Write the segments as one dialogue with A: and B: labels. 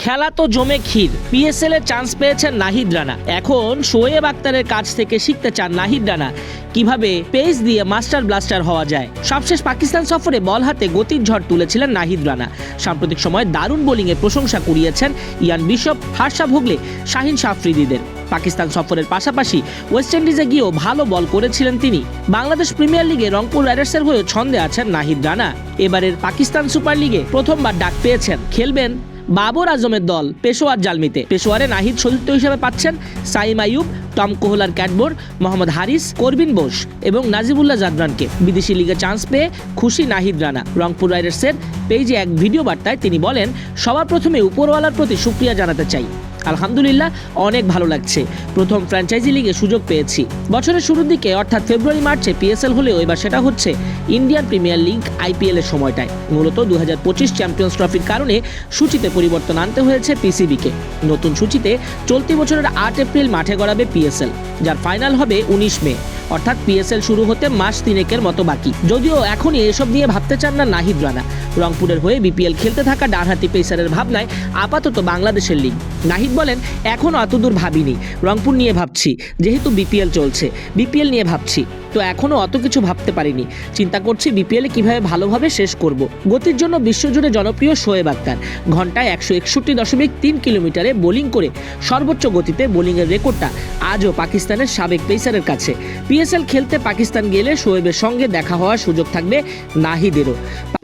A: খেলা তো জমে ক্ষীর। পিএসএল এ চান্স পেয়েছেন নাহিদ রানা। এখন শোয়েব আক্তারের কাছ থেকে শিখতে চান নাহিদ রানা কিভাবে পেস দিয়ে মাস্টার ব্লাস্টার হওয়া যায়। সবশেষ পাকিস্তান সফরে বল হাতে গতির ঝড় তুলেছিলেন নাহিদ রানা। সাম্প্রতিক সময়ে দারুণ বোলিংয়ে প্রশংসা কুড়িয়েছেন ইয়ান বিশপ, হার্ষা ভোগলে, শাহিন আফ্রিদিদের। পাকিস্তান সফরের পাশাপাশি ওয়েস্ট ইন্ডিজে গিয়েও ভালো বল করেছিলেন তিনি। বাংলাদেশ প্রিমিয়ার লিগে রংপুর রাইডার্সের হয়েও ছন্দে আছেন নাহিদ রানা। এবারের পাকিস্তান সুপার লিগে প্রথমবার ডাক পেয়েছেন। খেলবেন বাবর আজমের দল পেশোয়ার জালমিতে। পেশোয়ারে নাহিদ সতীর্থ হিসেবে পাচ্ছেন সাইম আইয়ুব, টম কোহলার ক্যাটবোর, মোহাম্মদ হারিস, করবিন বোস এবং নাজিবুল্লাহ জাদরানকে। বিদেশি লিগে চান্স পেয়ে খুশি নাহিদ রানা। রংপুর রাইডার্সের পেজে এক ভিডিও বার্তায় তিনি বলেন, সবার প্রথমে উপরওয়ালার প্রতি শুকরিয়া জানাতে চাই। আলহামদুলিল্লাহ, অনেক ভালো লাগছে। প্রথম ফ্র্যাঞ্চাইজি লিগে সুযোগ পেয়েছি। বছরের শুরুর দিকে অর্থাৎ ফেব্রুয়ারি মার্চে পিএসএল হলেও এবার সেটা হচ্ছে ইন্ডিয়ান প্রিমিয়ার লিগ আইপিএল এর সময়টায়। মূলত 2025 চ্যাম্পিয়ন্স ট্রফির কারণে সূচিতে পরিবর্তন আনতে হয়েছে পিসিবিকে। নতুন সূচিতে চলতি বছরের 8 এপ্রিল মাঠে গড়াবে পিএসএল, যার ফাইনাল হবে 19 মে। অর্থাৎ পিএসএল শুরু হতে মাস 3 মতো বাকি। যদিও এখনই এসব নিয়ে ভাবতে চান না নাহিদ রানা। রংপুরের হয়ে বিপিএল খেলতে থাকা ডানহাতি পেসারের ভাবনায় আপাতত বাংলাদেশের লিগ। নাহিদ বলেন, এখনও অতদূর ভাবিনি। রংপুর নিয়ে ভাবছি, যেহেতু বিপিএল চলছে, বিপিএল নিয়ে ভাবছি, তো এখনও অত কিছু ভাবতে পারিনি। চিন্তা করছি বিপিএলে কিভাবে ভালোভাবে শেষ করব। গতির জন্য বিশ্বজুড়ে জনপ্রিয় শোয়েব আক্তার ঘন্টায় 161.3 কিলোমিটারে বোলিং করে সর্বোচ্চ গতিতে বোলিংয়ের রেকর্ডটা আজও পাকিস্তানের সাবেক পেসারের কাছে। পিএসএল খেলতে পাকিস্তান গেলে শোয়েবের সঙ্গে দেখা হওয়ার সুযোগ থাকবে নাহিদেরও।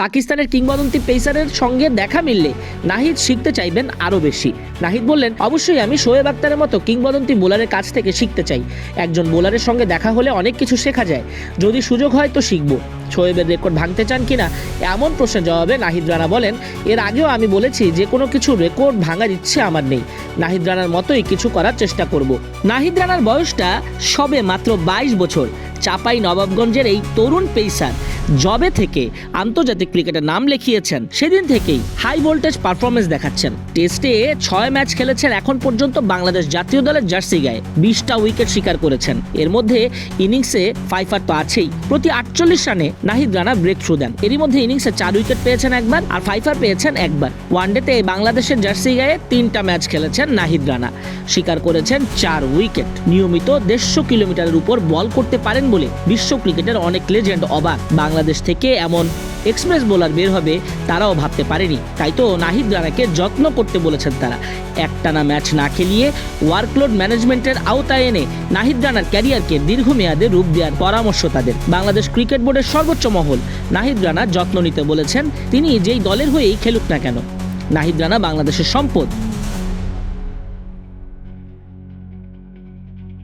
A: পাকিস্তানের কিংবদন্তি পেসারের সঙ্গে দেখা মিললে নাহিদ শিখতে চাইবেন আরও বেশি। নাহিদ বললেন, অবশ্যই আমি শোয়েব আক্তারের মতো কিংবদন্তি বোলারের কাছ থেকে শিখতে চাই। একজন বোলারের সঙ্গে দেখা হলে অনেক কিছু শেখা যায়। যদি সুযোগ হয় তো শিখব। শোয়েবের রেকর্ড ভাঙতে চান কিনা এমন প্রশ্নের জবাবে নাহিদ রানা বলেন, এর আগেও আমি বলেছি যে কোনো কিছু রেকর্ড ভাঙার ইচ্ছে আমার নেই। নাহিদ রানার মতোই কিছু করার চেষ্টা করব। নাহিদ রানার বয়সটা সবে মাত্র 22 বছর। চাপাই নবাবগঞ্জের এই তরুণ পেসার জবে থেকে আন্তর্জাতিক ক্রিকেটে নাম লিখিয়েছেন, সেদিন থেকেই হাই ভোল্টেজ পারফরমেন্স দেখাচ্ছেন। টেস্টে 6 ম্যাচ খেলেছেন এখন পর্যন্ত বাংলাদেশ জাতীয় দলের জার্সি গায়ে। 20টা উইকেট শিকার করেছেন। এর মধ্যে ইনিংসে 5 তো আছেই। প্রতি 48 রানে নাহিদ রানা ব্রেক থ্রু দেন। এরই মধ্যে ইনিংসে 4 উইকেট পেয়েছেন একবার, আর 5 পেয়েছেন একবার। ওয়ানডেতে বাংলাদেশের জার্সি গায়ে 3টা ম্যাচ খেলেছেন নাহিদ রানা। শিকার করেছেন 4 উইকেট। নিয়মিত 150 কিলোমিটারের উপর বল করতে পারেন বলে বিশ্ব ক্রিকেটের অনেক লেজেন্ড অবাক। বাংলাদেশ থেকে এমন এক্সপ্রেস বোলার বের হবে তারাও ভাবতে পারেনি। তাই তো নাহিদ রানাকে যত্ন করতে বলেছেন তারা। একটানা ম্যাচ না খেলিয়ে ওয়ার্কলোড ম্যানেজমেন্টের আওতায় এনে নাহিদ রানার ক্যারিয়ারকে দীর্ঘমেয়াদে রূপ দেওয়ার পরামর্শ তাদের। বাংলাদেশ ক্রিকেট বোর্ডের সর্বোচ্চ মহল নাহিদ রানার যত্ন নিতে বলেছেন। তিনি যেই দলের হয়েই খেলুক না কেন, নাহিদ রানা বাংলাদেশের সম্পদ।